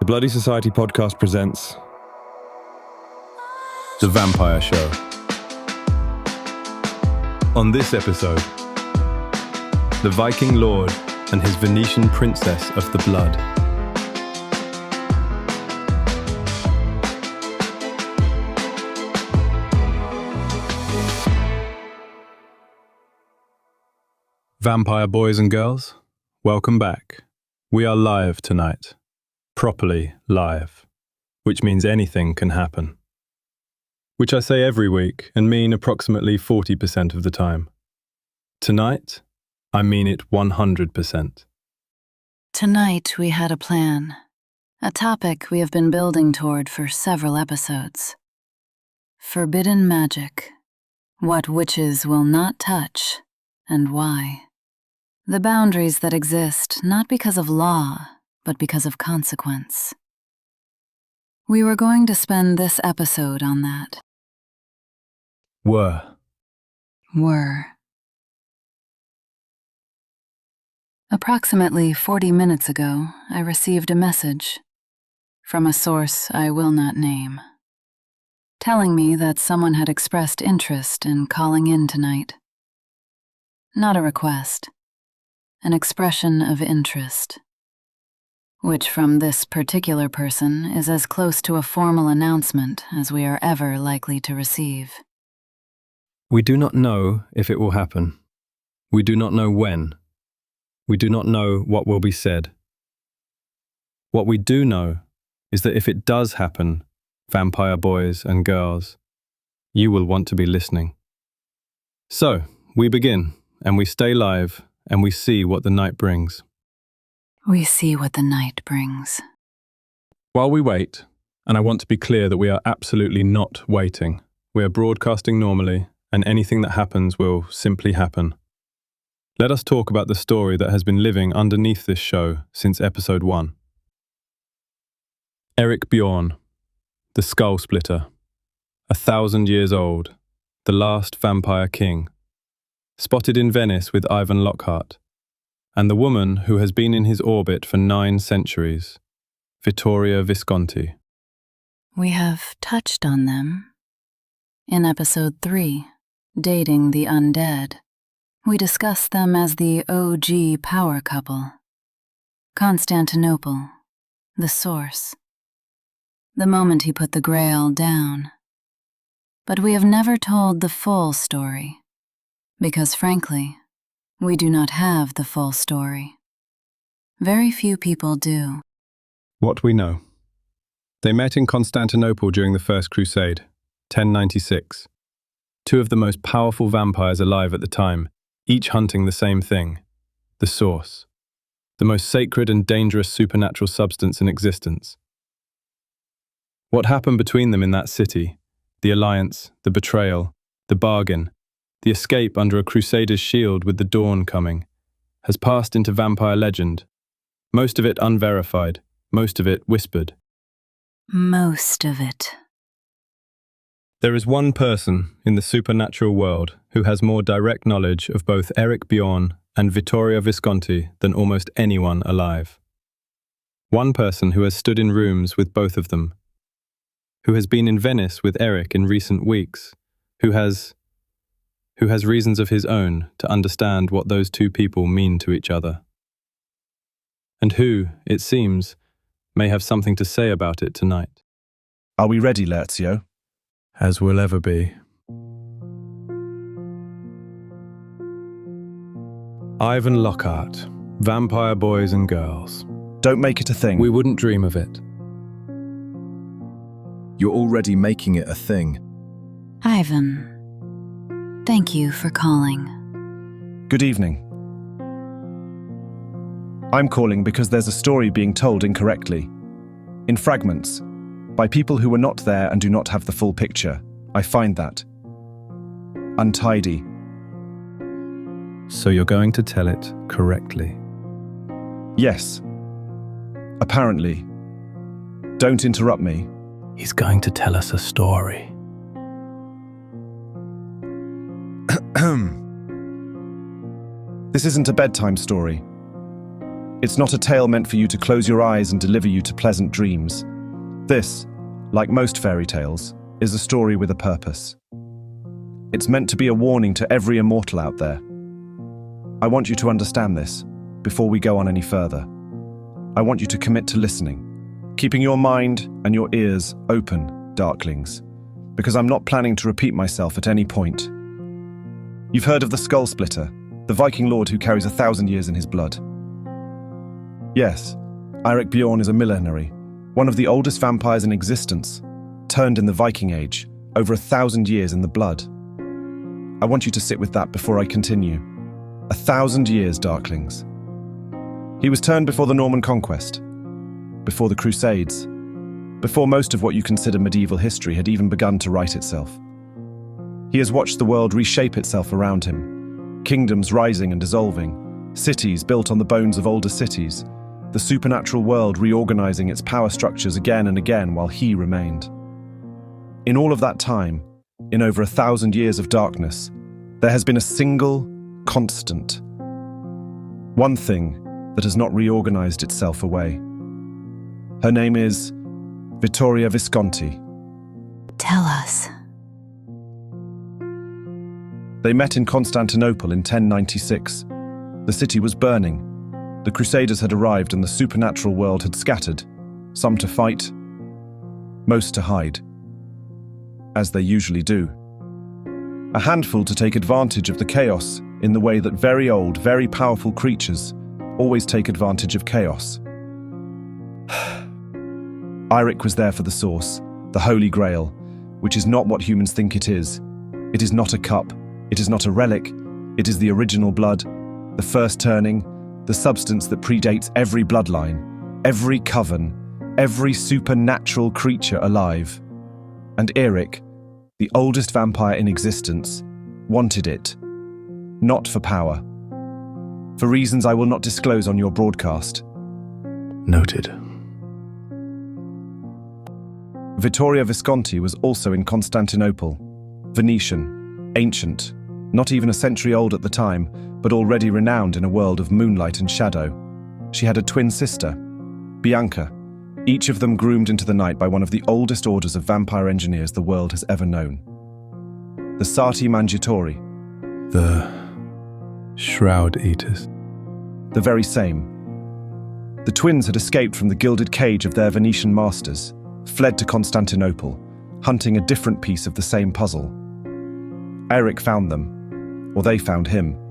The Bloody Society podcast presents The Vampire Show. On this episode, the Viking Lord and his Venetian princess of the blood. Vampire boys and girls, welcome back. We are live tonight. Properly live, which means anything can happen. Which I say every week and mean approximately 40% of the time. Tonight, I mean it 100%. Tonight we had a plan, a topic we have been building toward for several episodes. Forbidden magic, what witches will not touch, and why. The boundaries that exist not because of law, but because of consequence. We were going to spend this episode on that. Were. Approximately 40 minutes ago, I received a message from a source I will not name, telling me that someone had expressed interest in calling in tonight. Not a request, an expression of interest, which from this particular person is as close to a formal announcement as we are ever likely to receive. We do not know if it will happen. We do not know when. We do not know what will be said. What we do know is that if it does happen, vampire boys and girls, you will want to be listening. So, we begin, and we stay live, and we see what the night brings. We see what the night brings. While we wait, and I want to be clear that we are absolutely not waiting, we are broadcasting normally, and anything that happens will simply happen. Let us talk about the story that has been living underneath this show since episode 1. Eirik Bjorn, the Skull Splitter, 1,000 years old, the last vampire king, spotted in Venice with Ivan Lockhart, and the woman who has been in his orbit for 9 centuries, Vittoria Visconti. We have touched on them. In episode 3, Dating the Undead, we discussed them as the OG power couple. Constantinople, the source. The moment he put the Grail down. But we have never told the full story, because frankly, we do not have the full story. Very few people do. What we know. They met in Constantinople during the First Crusade, 1096. 2 of the most powerful vampires alive at the time, each hunting the same thing, the source, the most sacred and dangerous supernatural substance in existence. What happened between them in that city, the alliance, the betrayal, the bargain, the escape under a crusader's shield with the dawn coming, has passed into vampire legend, most of it unverified, most of it whispered. Most of it. There is one person in the supernatural world who has more direct knowledge of both Eirik Bjorn and Vittoria Visconti than almost anyone alive. One person who has stood in rooms with both of them, who has been in Venice with Eirik in recent weeks, who has reasons of his own to understand what those 2 people mean to each other. And who, it seems, may have something to say about it tonight. Are we ready, Lazio? As we'll ever be. Ivan Lockhart, vampire boys and girls. Don't make it a thing. We wouldn't dream of it. You're already making it a thing. Ivan, thank you for calling. Good evening. I'm calling because there's a story being told incorrectly. In fragments, by people who were not there and do not have the full picture. I find that untidy. So you're going to tell it correctly? Yes. Apparently. Don't interrupt me. He's going to tell us a story. This isn't a bedtime story. It's not a tale meant for you to close your eyes and deliver you to pleasant dreams. This, like most fairy tales, is a story with a purpose. It's meant to be a warning to every immortal out there. I want you to understand this before we go on any further. I want you to commit to listening, keeping your mind and your ears open, Darklings, because I'm not planning to repeat myself at any point. You've heard of the Skull Splitter, the Viking lord who carries 1,000 years in his blood. Yes, Eirik Bjorn is a millenary, one of the oldest vampires in existence, turned in the Viking Age, over 1,000 years in the blood. I want you to sit with that before I continue. 1,000 years, Darklings. He was turned before the Norman Conquest, before the Crusades, before most of what you consider medieval history had even begun to write itself. He has watched the world reshape itself around him, kingdoms rising and dissolving, cities built on the bones of older cities, the supernatural world reorganizing its power structures again and again while he remained. In all of that time, in over 1,000 years of darkness, there has been a single constant. One thing that has not reorganized itself away. Her name is Vittoria Visconti. Tell us. They met in Constantinople in 1096. The city was burning. The Crusaders had arrived and the supernatural world had scattered, some to fight, most to hide, as they usually do. A handful to take advantage of the chaos in the way that very old, very powerful creatures always take advantage of chaos. Eirik was there for the source, the Holy Grail, which is not what humans think it is. It is not a cup, it is not a relic, it is the original blood, the first turning, the substance that predates every bloodline, every coven, every supernatural creature alive. And Eirik, the oldest vampire in existence, wanted it. Not for power. For reasons I will not disclose on your broadcast. Noted. Vittoria Visconti was also in Constantinople. Venetian, ancient, not even a century old at the time, but already renowned in a world of moonlight and shadow. She had a twin sister, Bianca, each of them groomed into the night by one of the oldest orders of vampire engineers the world has ever known. The Sartie Mangiatori. The Shroud Eaters. The very same. The twins had escaped from the gilded cage of their Venetian masters, fled to Constantinople, hunting a different piece of the same puzzle. Eirik found them, or they found him.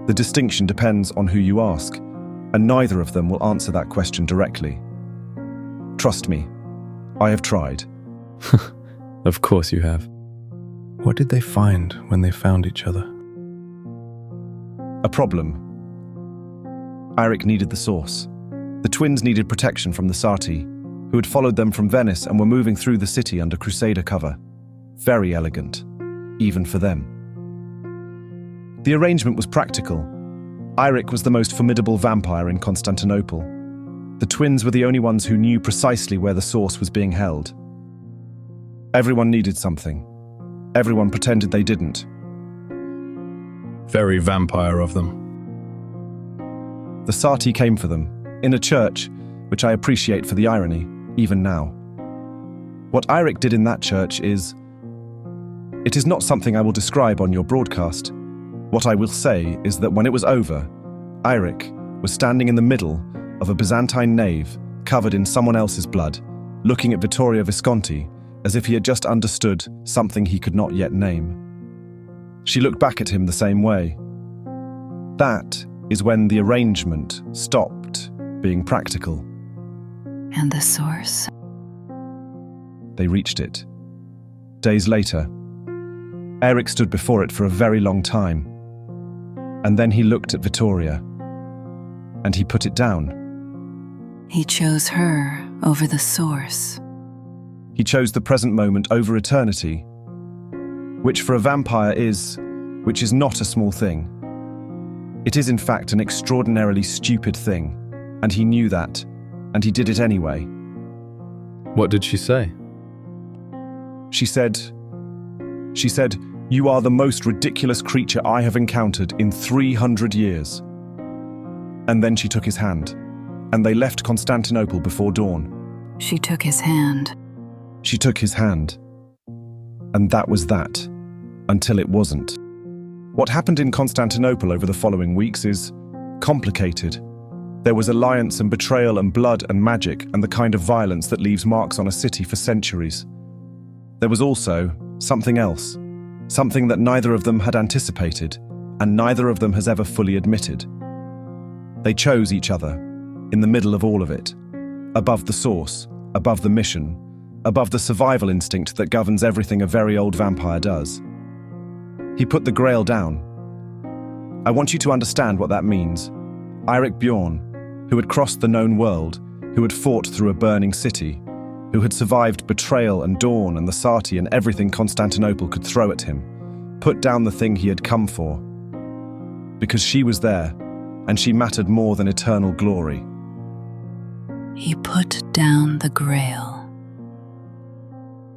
The distinction depends on who you ask, and neither of them will answer that question directly. Trust me, I have tried. Of course you have. What did they find when they found each other? A problem. Eirik needed the source. The twins needed protection from the Sartie, who had followed them from Venice and were moving through the city under Crusader cover. Very elegant, even for them. The arrangement was practical. Eirik was the most formidable vampire in Constantinople. The twins were the only ones who knew precisely where the source was being held. Everyone needed something. Everyone pretended they didn't. Very vampire of them. The Sartie came for them, in a church, which I appreciate for the irony, even now. What Eirik did in that church is... It is not something I will describe on your broadcast. What I will say is that when it was over, Eirik was standing in the middle of a Byzantine nave covered in someone else's blood, looking at Vittoria Visconti as if he had just understood something he could not yet name. She looked back at him the same way. That is when the arrangement stopped being practical. And the source? They reached it. Days later, Eirik stood before it for a very long time. And then he looked at Vittoria, and he put it down. He chose her over the source. He chose the present moment over eternity, which for a vampire which is not a small thing. It is in fact an extraordinarily stupid thing, and he knew that, and he did it anyway. What did she say? She said, "You are the most ridiculous creature I have encountered in 300 years. And then she took his hand, and they left Constantinople before dawn. She took his hand. She took his hand. And that was that, until it wasn't. What happened in Constantinople over the following weeks is complicated. There was alliance and betrayal and blood and magic and the kind of violence that leaves marks on a city for centuries. There was also something else, something that neither of them had anticipated, and neither of them has ever fully admitted. They chose each other, in the middle of all of it, above the source, above the mission, above the survival instinct that governs everything a very old vampire does. He put the Grail down. I want you to understand what that means. Eirik Bjorn, who had crossed the known world, who had fought through a burning city, who had survived betrayal and dawn and the Sartie and everything Constantinople could throw at him, put down the thing he had come for. Because she was there, and she mattered more than eternal glory. He put down the Grail.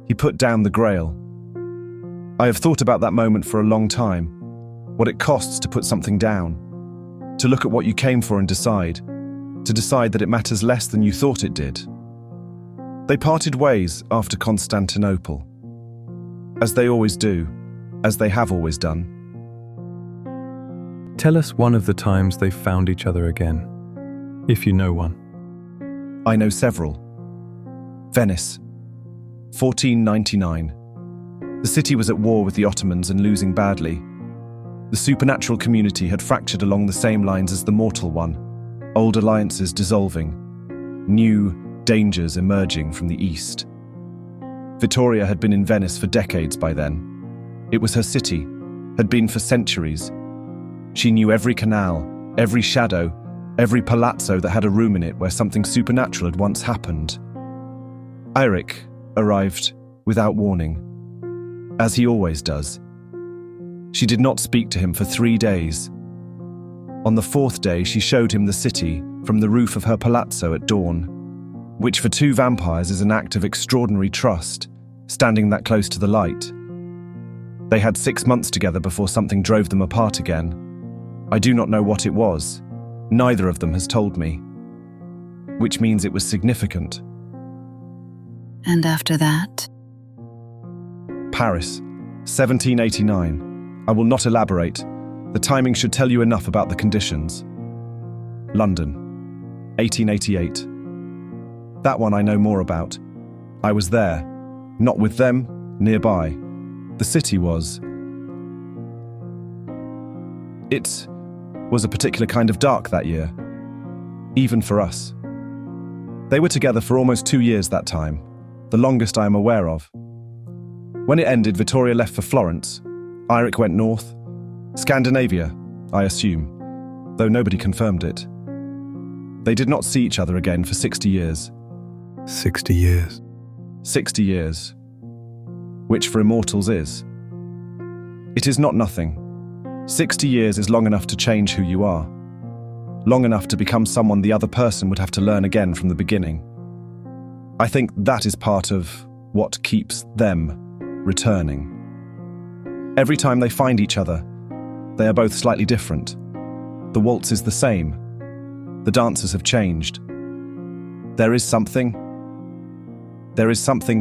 He put down the Grail. I have thought about that moment for a long time, what it costs to put something down, to look at what you came for and to decide that it matters less than you thought it did. They parted ways after Constantinople, as they always do, as they have always done. Tell us one of the times they found each other again, if you know one. I know several. Venice, 1499. The city was at war with the Ottomans and losing badly. The supernatural community had fractured along the same lines as the mortal one, old alliances dissolving, new dangers emerging from the east. Vittoria had been in Venice for decades by then. It was her city, had been for centuries. She knew every canal, every shadow, every palazzo that had a room in it where something supernatural had once happened. Eirik arrived without warning, as he always does. She did not speak to him for 3 days. On the 4th day, she showed him the city from the roof of her palazzo at dawn, which for two vampires is an act of extraordinary trust, standing that close to the light. They had 6 months together before something drove them apart again. I do not know what it was. Neither of them has told me. Which means it was significant. And after that? Paris, 1789. I will not elaborate. The timing should tell you enough about the conditions. London, 1888. That one I know more about. I was there, not with them, nearby. The city was. It was a particular kind of dark that year, even for us. They were together for almost 2 years that time, the longest I am aware of. When it ended, Vittoria left for Florence. Eirik went north. Scandinavia, I assume, though nobody confirmed it. They did not see each other again for 60 years. 60 years. 60 years. Which for immortals is. It is not nothing. 60 years is long enough to change who you are. Long enough to become someone the other person would have to learn again from the beginning. I think that is part of what keeps them returning. Every time they find each other, they are both slightly different. The waltz is the same. The dancers have changed. There is something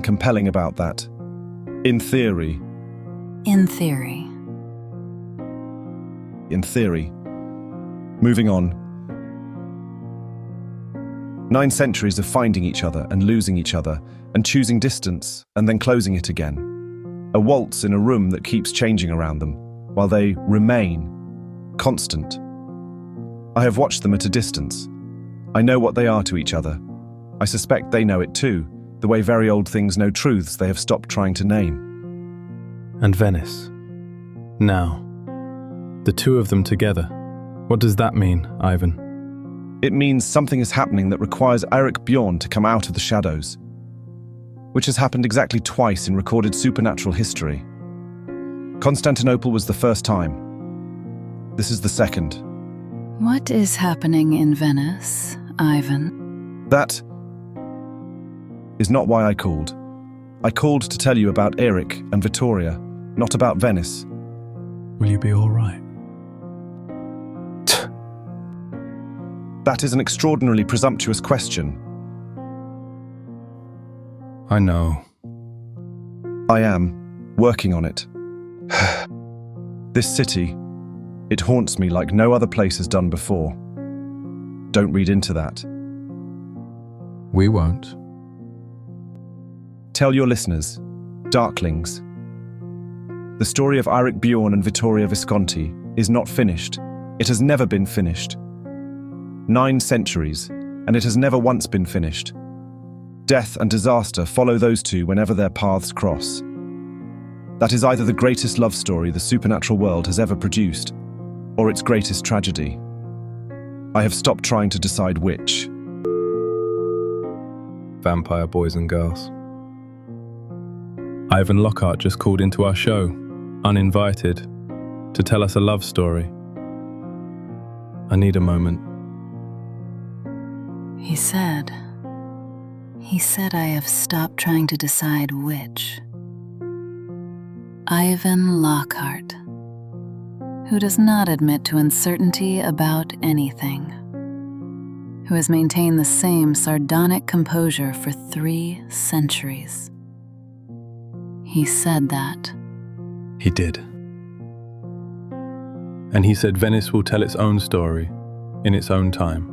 compelling about that. In theory. In theory. In theory. Moving on. 9 centuries of finding each other and losing each other and choosing distance and then closing it again. A waltz in a room that keeps changing around them while they remain constant. I have watched them at a distance. I know what they are to each other. I suspect they know it too, the way very old things know truths they have stopped trying to name. And Venice. Now. The two of them together. What does that mean, Ivan? It means something is happening that requires Eirik Bjorn to come out of the shadows, which has happened exactly twice in recorded supernatural history. Constantinople was the first time. This is the second. What is happening in Venice, Ivan? That is not why I called. I called to tell you about Eirik and Vittoria, not about Venice. Will you be all right? That is an extraordinarily presumptuous question. I know. I am working on it. This city, it haunts me like no other place has done before. Don't read into that. We won't. Tell your listeners, Darklings. The story of Eirik Bjorn and Vittoria Visconti is not finished. It has never been finished. 9 centuries, and it has never once been finished. Death and disaster follow those two whenever their paths cross. That is either the greatest love story the supernatural world has ever produced, or its greatest tragedy. I have stopped trying to decide which. Vampire boys and girls. Ivan Lockhart just called into our show, Uninvited, to tell us a love story. I need a moment. He said I have stopped trying to decide which. Ivan Lockhart, who does not admit to uncertainty about anything, who has maintained the same sardonic composure for 3 centuries. He said that. He did. And he said Venice will tell its own story, in its own time.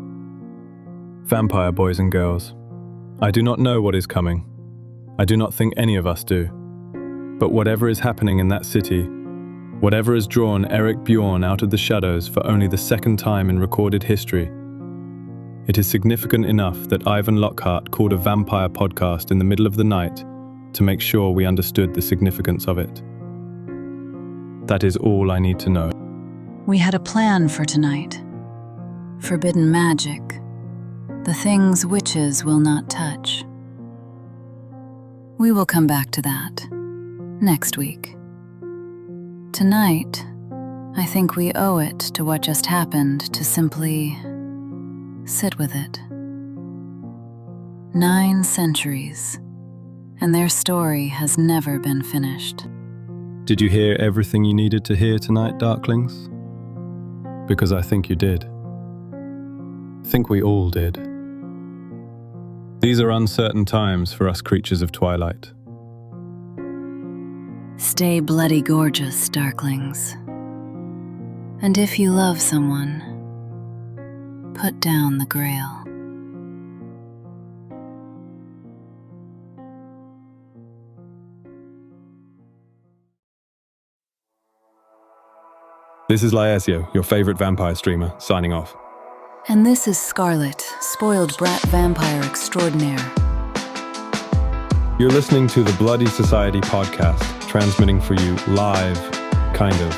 Vampire boys and girls, I do not know what is coming. I do not think any of us do. But whatever is happening in that city, whatever has drawn Eirik Bjorn out of the shadows for only the 2nd time in recorded history, it is significant enough that Ivan Lockhart called a vampire podcast in the middle of the night to make sure we understood the significance of it. That is all I need to know. We had a plan for tonight. Forbidden magic. The things witches will not touch. We will come back to that next week. Tonight, I think we owe it to what just happened to simply sit with it. 9 centuries, and their story has never been finished. Did you hear everything you needed to hear tonight, Darklings? Because I think you did. I think we all did. These are uncertain times for us creatures of twilight. Stay bloody gorgeous, Darklings. And if you love someone, put down the Grail. This is Laesio, your favorite vampire streamer, signing off. And this is Scarlet, spoiled brat vampire extraordinaire. You're listening to the Bloody Society podcast, transmitting for you live, kind of,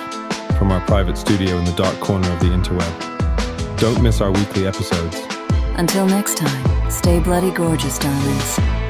from our private studio in the dark corner of the interweb. Don't miss our weekly episodes. Until next time, stay bloody gorgeous, darlings.